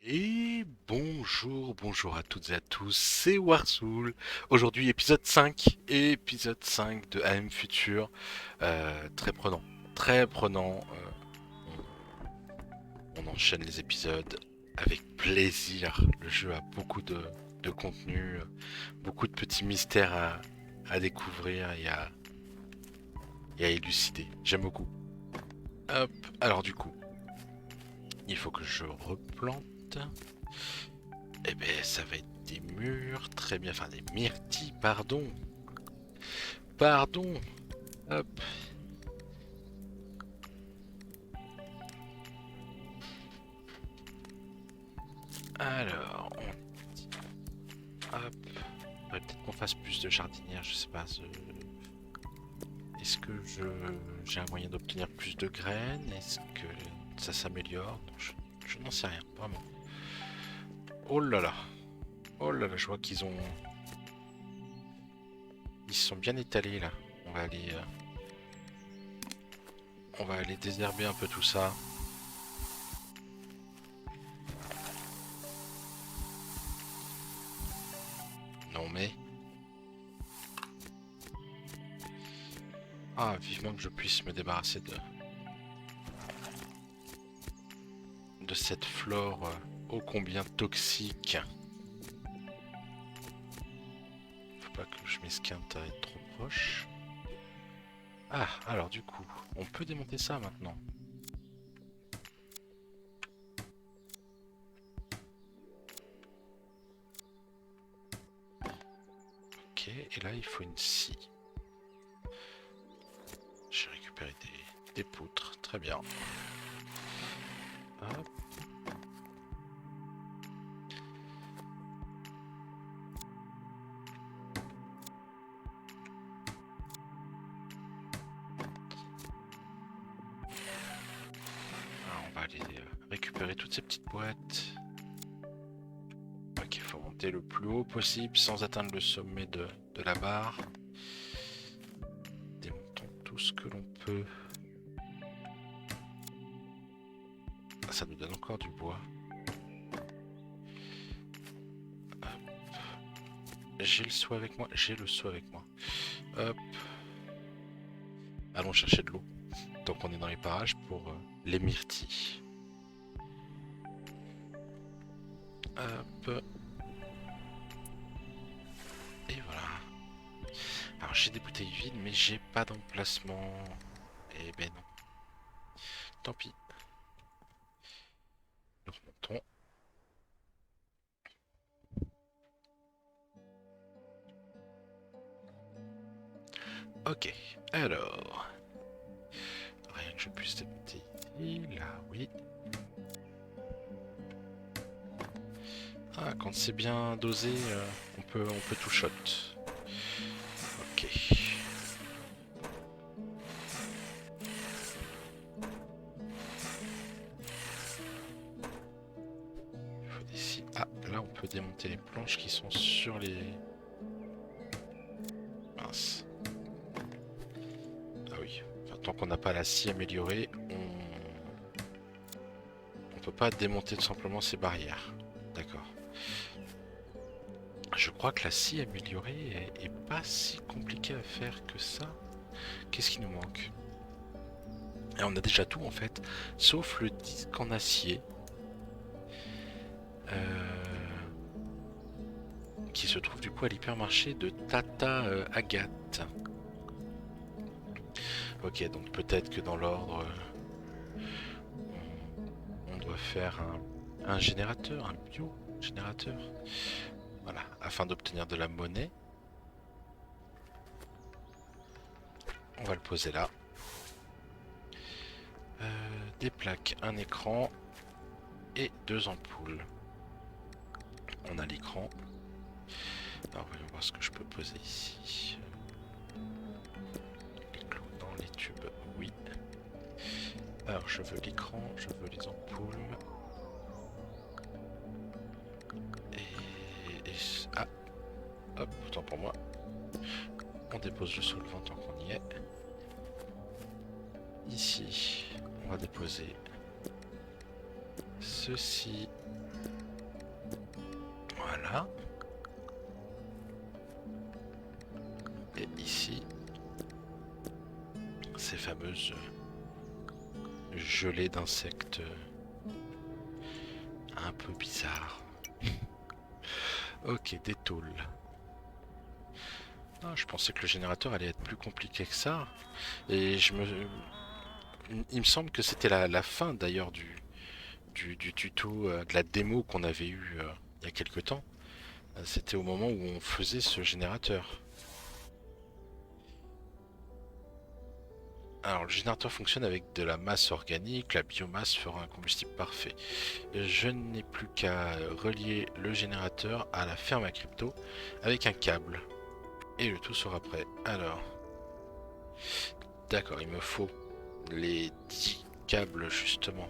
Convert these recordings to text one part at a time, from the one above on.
Et bonjour à toutes et à tous, c'est Warsoul. Aujourd'hui épisode 5 de AM Future. Très prenant, très prenant. On enchaîne les épisodes avec plaisir. Le jeu a beaucoup de contenu, beaucoup de petits mystères à découvrir et à élucider. J'aime beaucoup. Hop, alors du coup, il faut que je replante. Eh ben, ça va être des murs, très bien. Enfin, des myrtilles, pardon. Pardon. Hop. Alors, hop. Faudrait peut-être qu'on fasse plus de jardinières, je sais pas. Est-ce que j'ai un moyen d'obtenir plus de graines? Est-ce que ça s'améliore? Non, je n'en sais rien, vraiment. Oh là là. Oh là là, je vois qu'ils ont... Ils se sont bien étalés, là. On va aller... On va aller désherber un peu tout ça. Non mais... Ah, vivement que je puisse me débarrasser de cette flore ô combien toxique. Faut pas que je m'esquinte à être trop proche. Ah, alors du coup, on peut démonter ça maintenant. Ok, et là il faut une scie. J'ai récupéré des poutres, très bien. Hop. Alors, on va aller récupérer toutes ces petites boîtes. Ok, il faut monter le plus haut possible sans atteindre le sommet de la barre. Démontons tout ce que l'on peut. Ah, ça nous donne encore du bois. J'ai le seau avec moi. J'ai le seau avec moi. Hop. Allons chercher de l'eau. Tant qu'on est dans les parages pour les myrtilles. Hop. Et voilà. Alors j'ai des bouteilles vides mais j'ai pas d'emplacement. Eh ben non. Tant pis. Nous remontons. Ok. Alors. Rien que je puisse démonter ici. Là, oui. Ah, quand c'est bien dosé, on peut tout shot. Ok. Il faut des scies. Ah, là on peut démonter les planches qui sont sur les... Mince. Ah oui. Enfin, tant qu'on n'a pas la scie améliorée, on peut pas démonter tout simplement ces barrières. D'accord. Je crois que la scie améliorée est pas si compliquée à faire que ça. Qu'est-ce qui nous manque? Et on a déjà tout en fait, sauf le disque en acier. Qui se trouve du coup à l'hypermarché de Tata Agathe. Ok, donc peut-être que dans l'ordre, on doit faire un générateur, un bio-générateur. Voilà, afin d'obtenir de la monnaie. On va le poser là. Des plaques, un écran et deux ampoules. On a l'écran. Alors voyons voir ce que je peux poser ici. Les clous dans les tubes, oui. Alors je veux l'écran, je veux les ampoules. Ah, hop, autant pour moi. On dépose le solvant tant qu'on y est. Ici, on va déposer ceci. Voilà. Et ici, ces fameuses gelées d'insectes un peu bizarres. Ok, des tôles. Ah, je pensais que le générateur allait être plus compliqué que ça. Et il me semble que c'était la fin d'ailleurs du tuto, de la démo qu'on avait eu il y a quelque temps. C'était au moment où on faisait ce générateur. Alors, le générateur fonctionne avec de la masse organique, la biomasse fera un combustible parfait. Je n'ai plus qu'à relier le générateur à la ferme à crypto avec un câble. Et le tout sera prêt. Alors, d'accord, il me faut les 10 câbles justement.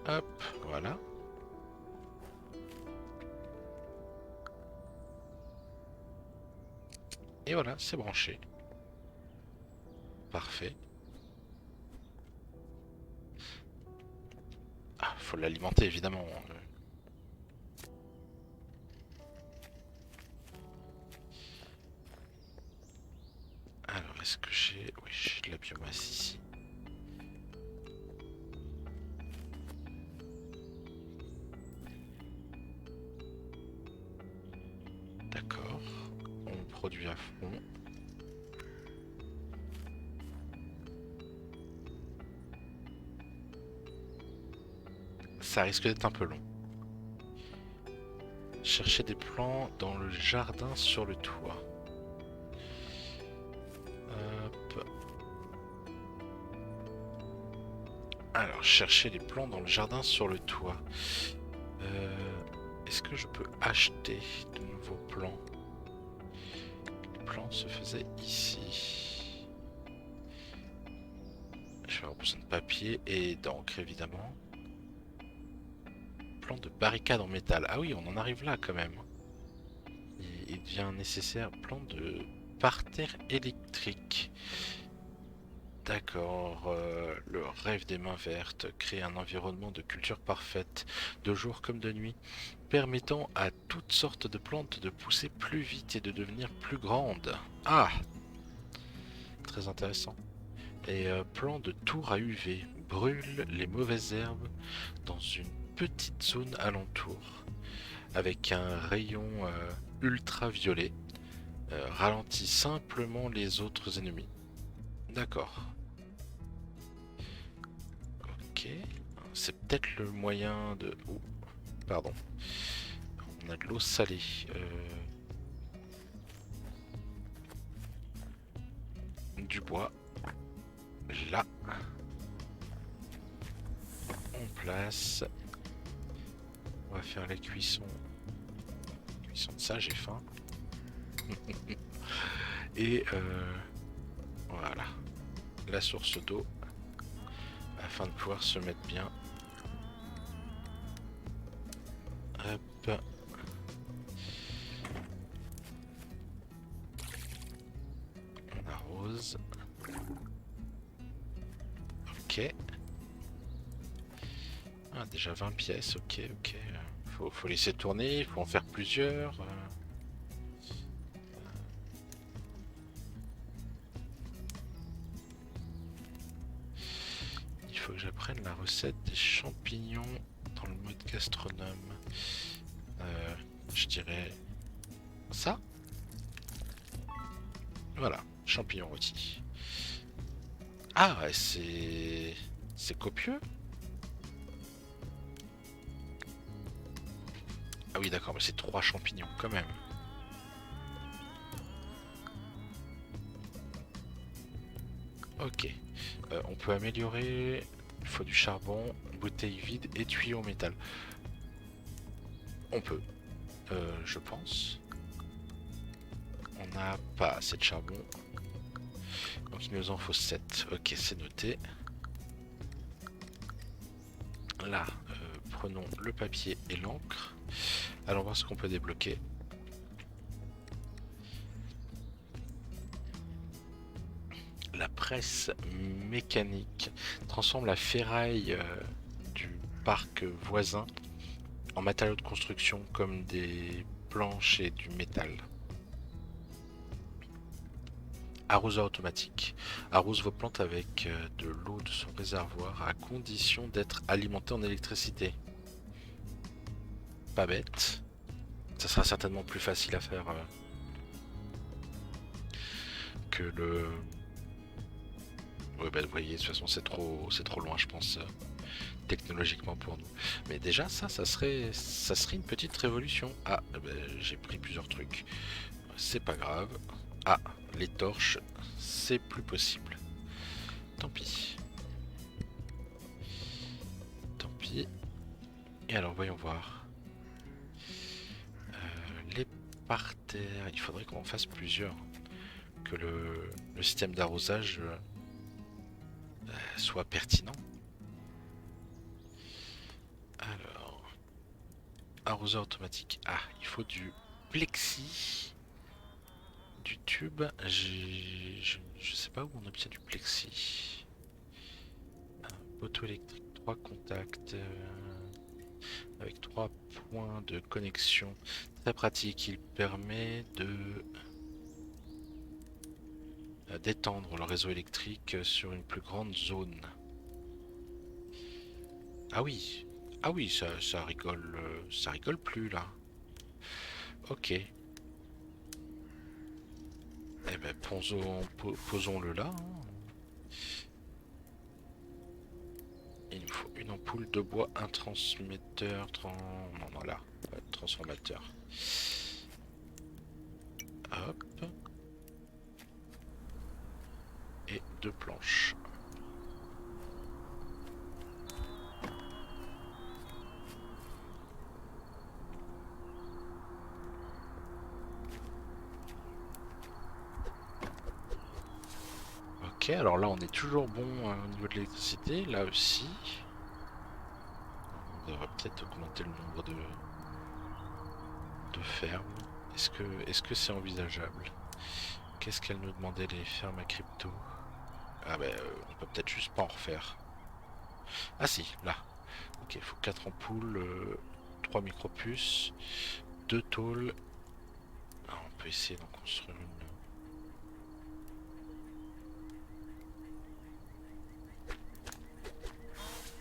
Hop, voilà. Et voilà, c'est branché. Parfait. Ah, faut l'alimenter évidemment. Alors, est-ce que j'ai... Oui, j'ai de la biomasse ici. D'accord. On produit à fond. Ça risque d'être un peu long. Chercher des plants dans le jardin sur le toit. Hop. Alors, chercher les plants dans le jardin sur le toit. Est-ce que je peux acheter de nouveaux plants? Les plants se faisaient ici. Je vais avoir besoin de papier et d'encre évidemment. Plan de barricade en métal. Ah oui, on en arrive là quand même. Il devient nécessaire plan de parterre électrique. D'accord, le rêve des mains vertes, créer un environnement de culture parfaite, de jour comme de nuit, permettant à toutes sortes de plantes de pousser plus vite et de devenir plus grandes. Ah, très intéressant. Et plan de tour à UV, brûle les mauvaises herbes dans une petite zone alentour, avec un rayon ultraviolet, ralentit simplement les autres ennemis. D'accord. Ok. C'est peut-être le moyen de... Oh, pardon. On a de l'eau salée. Du bois. Là. On place. On va faire la cuisson. Cuisson de ça, j'ai faim. Et voilà. La source d'eau. Afin de pouvoir se mettre bien. Hop. On arrose. Ok. Ah, déjà 20 pièces, ok, ok. Faut laisser tourner, il faut en faire plusieurs. Il faut que j'apprenne la recette des champignons dans le mode gastronome. Je dirais ça. Voilà, champignons rôtis. Ah, ouais, c'est copieux. Ah oui, d'accord, mais c'est 3 champignons quand même. Ok. On peut améliorer. Il faut du charbon, bouteille vide et tuyau en métal. On peut. Je pense. On n'a pas assez de charbon. Donc il nous en faut 7. Ok, c'est noté. Là, prenons le papier et l'encre. Allons voir ce qu'on peut débloquer. La presse mécanique transforme la ferraille du parc voisin en matériaux de construction comme des planches et du métal. Arroseur automatique. Arrose vos plantes avec de l'eau de son réservoir à condition d'être alimenté en électricité. Pas bête. Ça sera certainement plus facile à faire que le... Ouais, bah, vous voyez, de toute façon c'est trop loin je pense technologiquement pour nous. Mais déjà ça serait une petite révolution. Ah, bah, j'ai pris plusieurs trucs. C'est pas grave. Ah, les torches, c'est plus possible. Tant pis. Tant pis. Et alors voyons voir. Les parterres, il faudrait qu'on en fasse plusieurs. Que le système d'arrosage soit pertinent. Alors, arroseur automatique. Ah, il faut du plexi, du tube. Je sais pas où on obtient du plexi. Un poteau électrique, 3 contacts avec 3 points de connexion. Très pratique, il permet de d'étendre le réseau électrique sur une plus grande zone. Ah oui, ah oui, ça rigole plus là. Ok. Eh ben posons-le là. Hein. Il nous faut une ampoule de bois, un transmetteur, non là, transformateur. Hop. Et 2 planches. Ok, alors là on est toujours bon au niveau de l'électricité, là aussi. On devrait peut-être augmenter le nombre de fermes. Est-ce que c'est envisageable? Qu'est-ce qu'elle nous demandait les fermes à crypto? Ah bah on peut peut-être juste pas en refaire. Ah si, là. Ok, il faut 4 ampoules, 3 micropuces, 2 tôles. Ah, on peut essayer d'en construire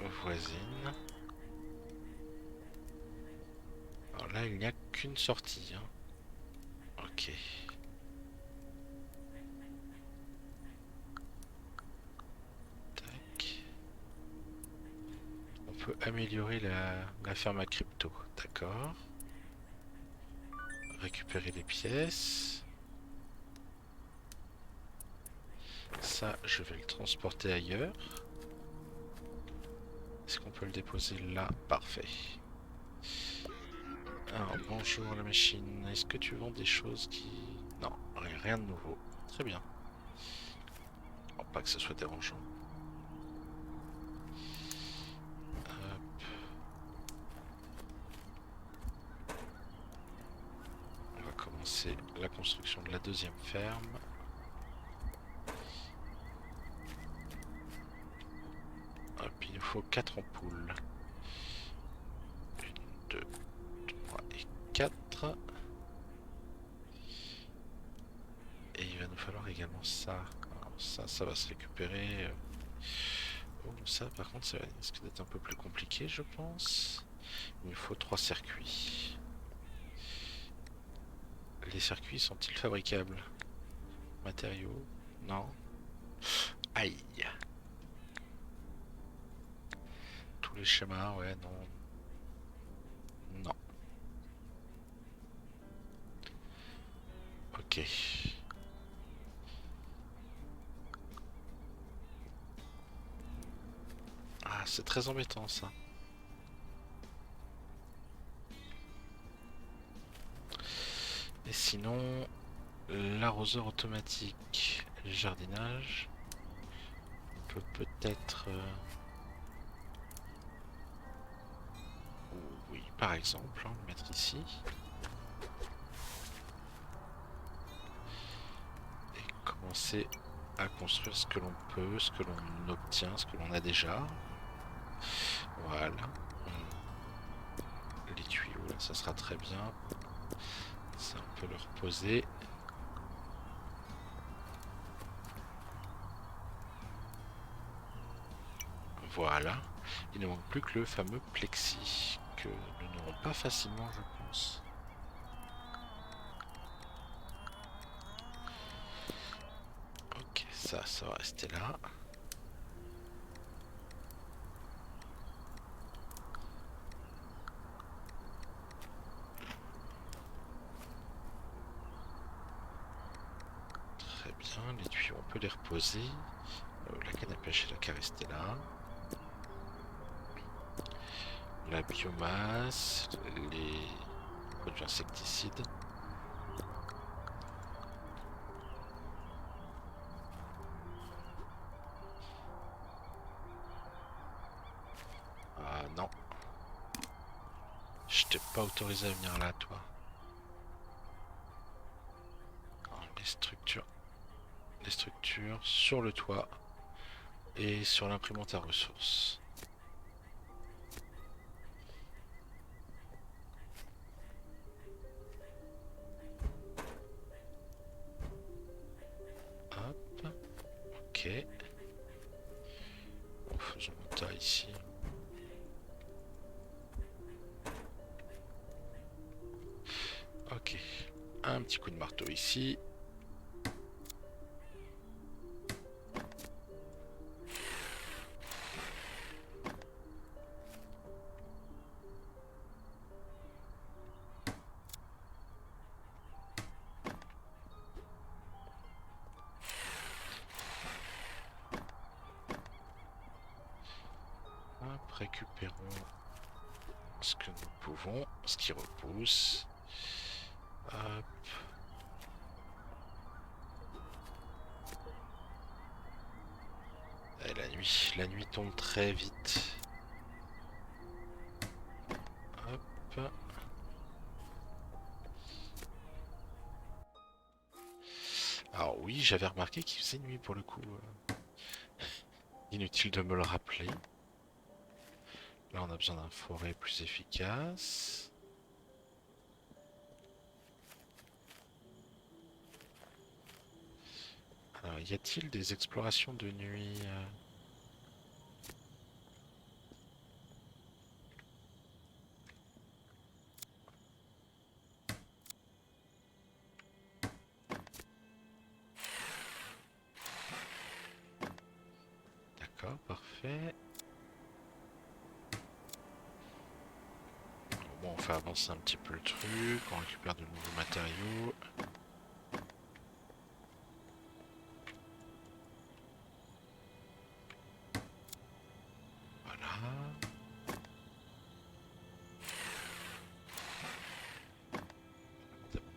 une voisine. Alors là, il n'y a qu'une sortie. Hein. Ok. Tac. On peut améliorer la ferme à crypto. D'accord. Récupérer les pièces. Ça, je vais le transporter ailleurs. Est-ce qu'on peut le déposer là? Parfait. Alors, bonjour la machine. Est-ce que tu vends des choses qui... Non, rien de nouveau. Très bien. Oh, pas que ce soit dérangeant. Hop. On va commencer la construction de la deuxième ferme. Hop, il nous faut 4 ampoules. 1, 2, 3 et 4. Et il va nous falloir également ça. Alors ça va se récupérer. Oh, ça par contre, ça risque d'être un peu plus compliqué, je pense. Il nous faut 3 circuits. Les circuits sont-ils fabricables? Matériaux? Non. Aïe. Tous les schémas, ouais, non. Non. Ok. Ah, c'est très embêtant ça. Et sinon, l'arroseur automatique, jardinage, on peut peut-être... oui, par exemple, hein, le mettre ici. Et commencer à construire ce que l'on peut, ce que l'on obtient, ce que l'on a déjà. Voilà. les tuyaux là, ça sera très bien. Ça, on peut le reposer. Voilà. Il ne manque plus que le fameux plexi, que nous n'aurons pas facilement, je pense. Ok, ça va rester là. Très bien, les tuyaux, on peut les reposer. La canne à pêche, elle a qu'à rester là. La biomasse, les produits insecticides. Ah non, je t'ai pas autorisé à venir là, toi. Alors, les structures sur le toit et sur l'imprimante à ressources. Hop, ok. Bon, faisons un tas ici. Ok, un petit coup de marteau ici. Hop, récupérons ce que nous pouvons, ce qui repousse. Hop. Et la nuit tombe très vite. Hop. Alors oui, j'avais remarqué qu'il faisait nuit pour le coup. Inutile de me le rappeler. Là, on a besoin d'un forêt plus efficace. Alors, y a-t-il des explorations de nuit D'accord, parfait. Bon, on fait avancer un petit peu le truc, on récupère de nouveaux matériaux. Voilà.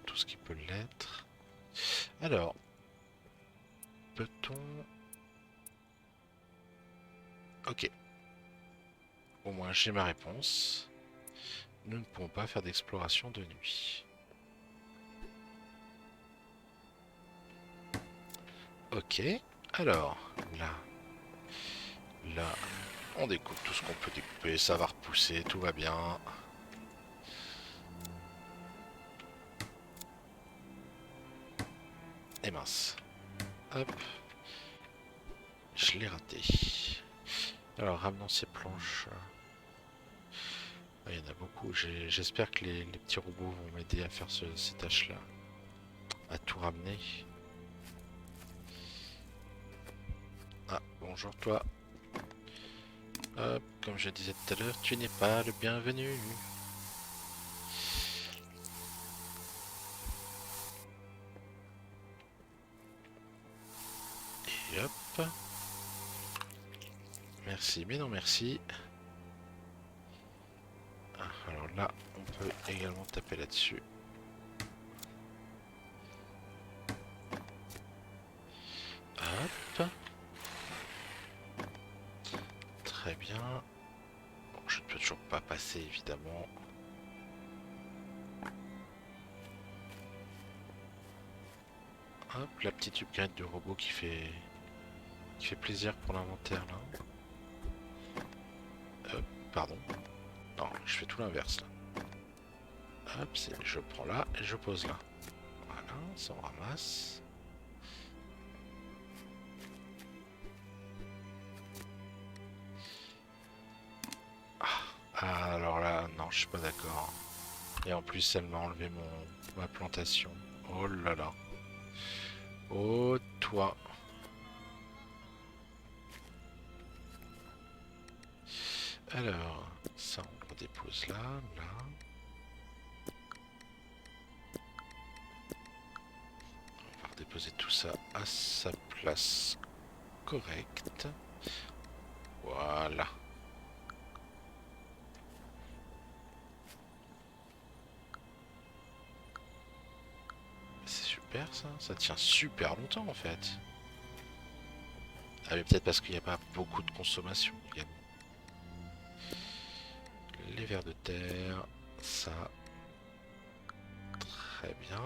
Tout ce qui peut l'être. Alors, peut-on... Ok. Au moins, j'ai ma réponse. Nous ne pouvons pas faire d'exploration de nuit. Ok. Alors, là, on découpe tout ce qu'on peut découper. Ça va repousser, tout va bien. Et mince. Hop. Je l'ai raté. Alors, ramenons ces planches. Il y en a beaucoup. J'espère que les petits robots vont m'aider à faire ces tâches-là. À tout ramener. Ah, bonjour toi. Hop, comme je disais tout à l'heure, tu n'es pas le bienvenu. Et hop. Merci, mais non merci. Ah, alors là, on peut également taper là-dessus. Hop. Très bien. Bon, je ne peux toujours pas passer, évidemment. Hop, la petite upgrade de robot qui fait plaisir pour l'inventaire, là. Pardon. Non, je fais tout l'inverse, là. Hop, je prends là et je pose là. Voilà, ça on ramasse. Ah, alors là, non, je suis pas d'accord. Et en plus, elle m'a enlevé ma plantation. Oh là là. Oh, toi. Alors, ça, on le dépose là, là. On va redéposer tout ça à sa place correcte. Voilà. C'est super ça. Ça tient super longtemps en fait. Ah mais peut-être parce qu'il n'y a pas beaucoup de consommation également. Les vers de terre, ça. Très bien.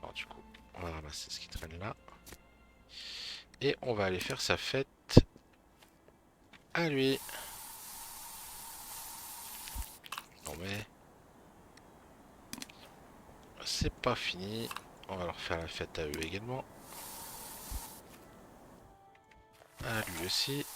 Alors du coup, on va ramasser ce qui traîne là. Et on va aller faire sa fête à lui. Non mais c'est pas fini. On va leur faire la fête à eux également. À lui aussi.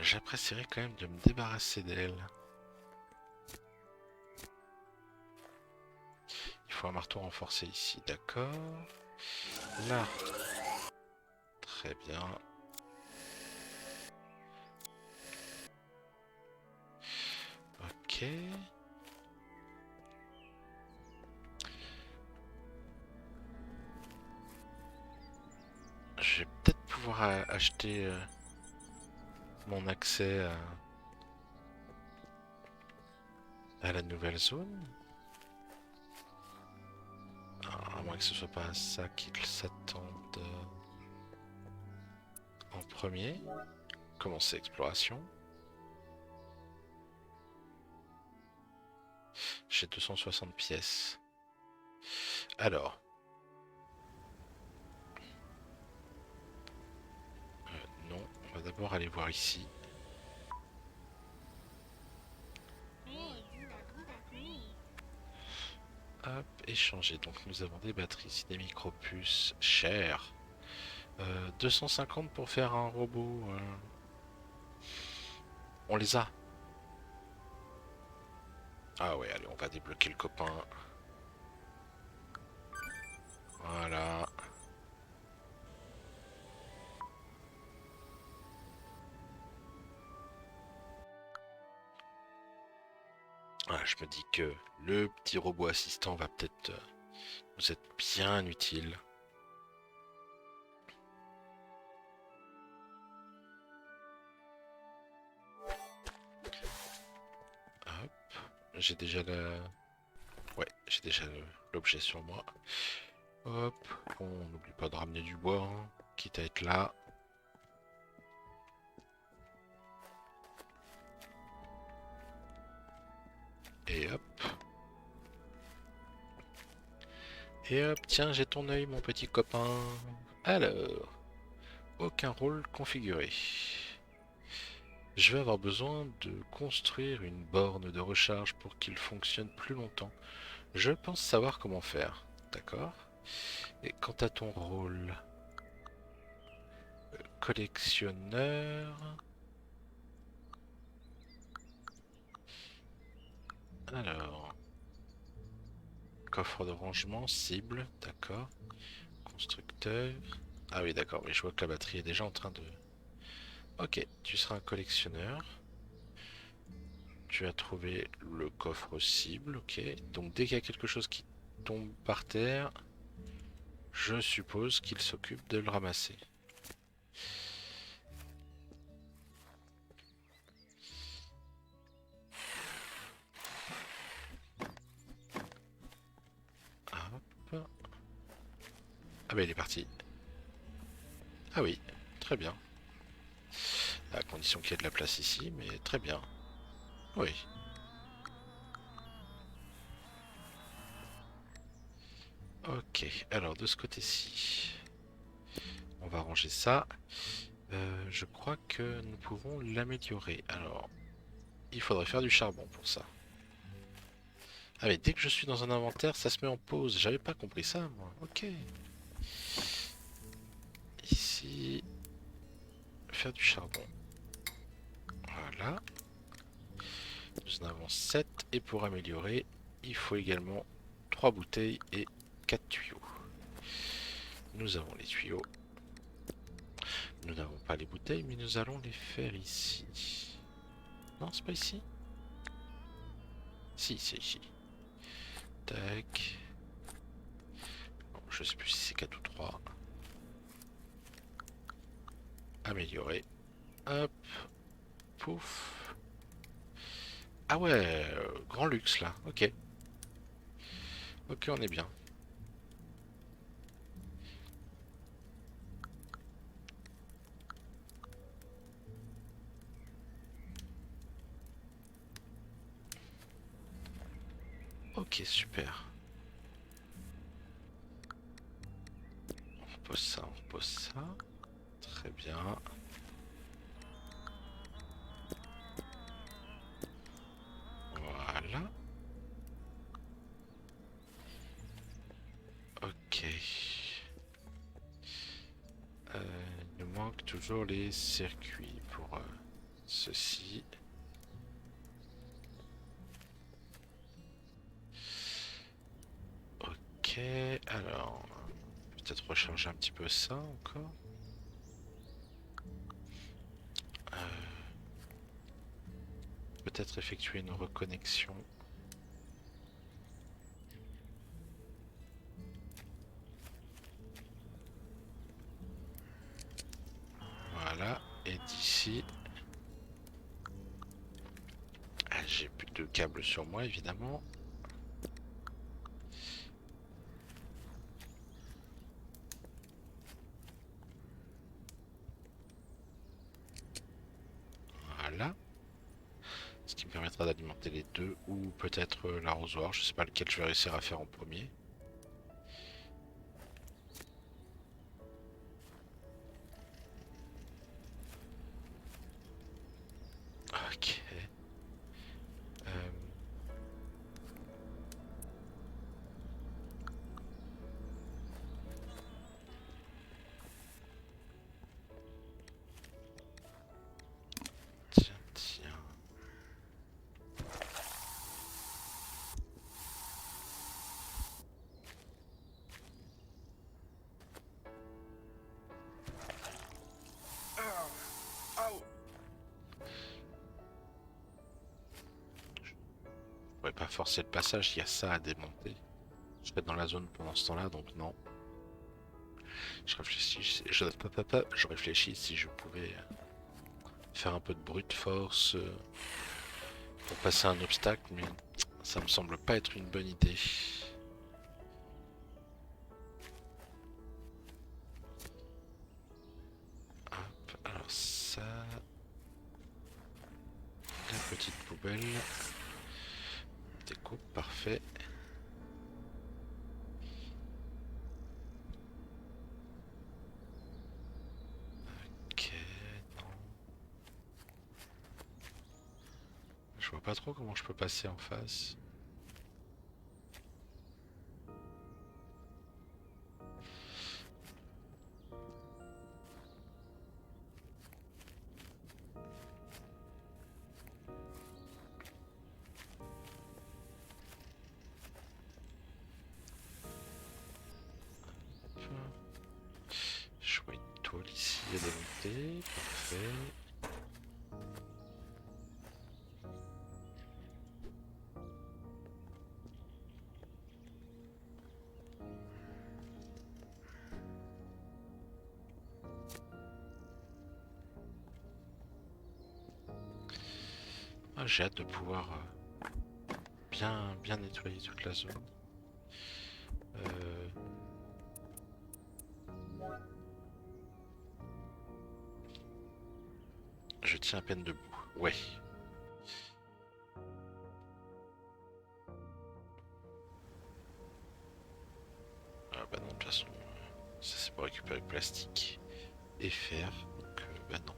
J'apprécierais quand même de me débarrasser d'elle. Il faut un marteau renforcé ici, d'accord. Là. Très bien. Ok. Je vais peut-être pouvoir acheter mon accès à la nouvelle zone. Alors, à moins que ce soit pas à ça qu'ils s'attendent en premier. Commencer exploration. J'ai 260 pièces. Alors. Non, on va d'abord aller voir ici. Hop, échanger. Donc nous avons des batteries ici, des micro-puces chères. 250 pour faire un robot. On les a. Ah ouais, allez, on va débloquer le copain. Voilà. Voilà, je me dis que le petit robot assistant va peut-être nous être bien utile. Hop, j'ai déjà la... Ouais, j'ai déjà l'objet sur moi. Hop, on n'oublie pas de ramener du bois, hein, quitte à être là. Et hop. Et hop, tiens, j'ai ton œil, mon petit copain. Alors, aucun rôle configuré. Je vais avoir besoin de construire une borne de recharge pour qu'il fonctionne plus longtemps. Je pense savoir comment faire. D'accord. Et quant à ton rôle, collectionneur. Alors, coffre de rangement, cible, d'accord. Constructeur. Ah oui, d'accord, mais je vois que la batterie est déjà en train de... Ok, tu seras un collectionneur. Tu as trouvé le coffre cible, ok. Donc dès qu'il y a quelque chose qui tombe par terre, je suppose qu'il s'occupe de le ramasser. Hop. Ah bah il est parti. Ah oui, très bien. À condition qu'il y ait de la place ici, mais très bien. Oui. Ok, alors de ce côté-ci, on va ranger ça. Je crois que nous pouvons l'améliorer. Alors, il faudrait faire du charbon pour ça. Ah mais dès que je suis dans un inventaire, ça se met en pause. J'avais pas compris ça, moi. Ok. Ici, faire du charbon. Voilà. Nous en avons 7. Et pour améliorer, il faut également 3 bouteilles et 4 tuyaux. Nous avons les tuyaux. Nous n'avons pas les bouteilles, mais nous allons les faire ici. Non, c'est pas ici? Si, c'est ici. Tac. Bon, je sais plus si c'est 4 ou 3. Améliorer. Hop. Pouf. Ah ouais, grand luxe là. Ok. Ok, on est bien. Ok, super. On pose ça, on pose ça. Très bien. Voilà. Ok. Il nous manque toujours les circuits pour ceci. Ok, alors, peut-être recharger un petit peu ça encore. Euh, peut-être effectuer une reconnexion. Voilà, et d'ici... Ah, j'ai plus de câbles sur moi, évidemment. Voilà. Ce qui me permettra d'alimenter les deux, ou peut-être l'arrosoir. Je sais pas lequel je vais réussir à faire en premier. Ok. Euh, tiens, tiens. Je pourrais pas forcer le passage, il y a ça à démonter. Je serai dans la zone pendant ce temps-là, donc non. Je réfléchis si je pouvais faire un peu de brute force pour passer un obstacle, mais ça me semble pas être une bonne idée. Hop, alors ça... La petite poubelle. Découpe, parfait. Ok, non. Je vois pas trop comment je peux passer en face. Je vois une tôle ici à démonter, parfait. Ah, j'ai hâte de pouvoir bien nettoyer toute la zone. Euh, tient à peine debout. Ouais. Ah bah non, de toute façon, ça c'est pour récupérer le plastique et fer. Donc bah non.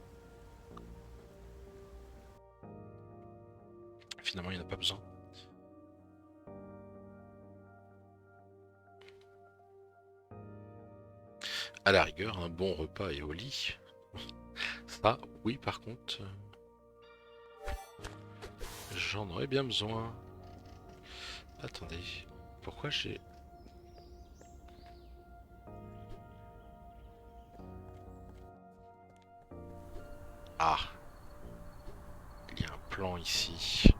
Finalement, il n'y en a pas besoin. À la rigueur, un bon repas et au lit. Ça, oui, par contre, j'en aurais bien besoin. Attendez, pourquoi j'ai... Ah, il y a un plan ici.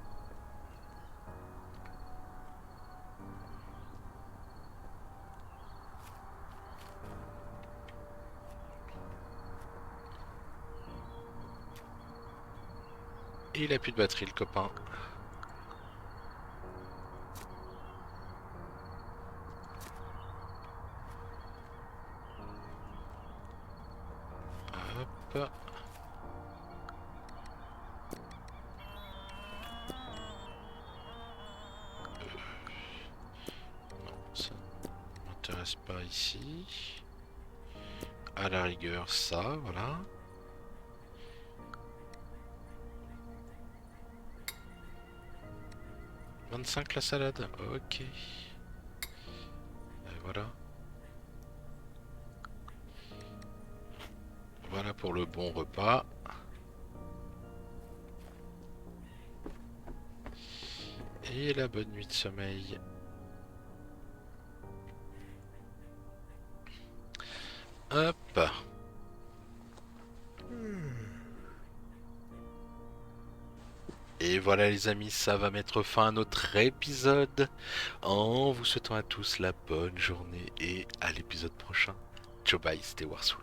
Et il a plus de batterie, le copain. Hop. Non, ça ne m'intéresse pas ici. À la rigueur, ça, voilà. « 25 la salade, ok. Et voilà. Voilà pour le bon repas. Et la bonne nuit de sommeil. Hop. Et voilà les amis, ça va mettre fin à notre épisode. En vous souhaitant à tous la bonne journée et à l'épisode prochain. Ciao bye, c'était Warsoul.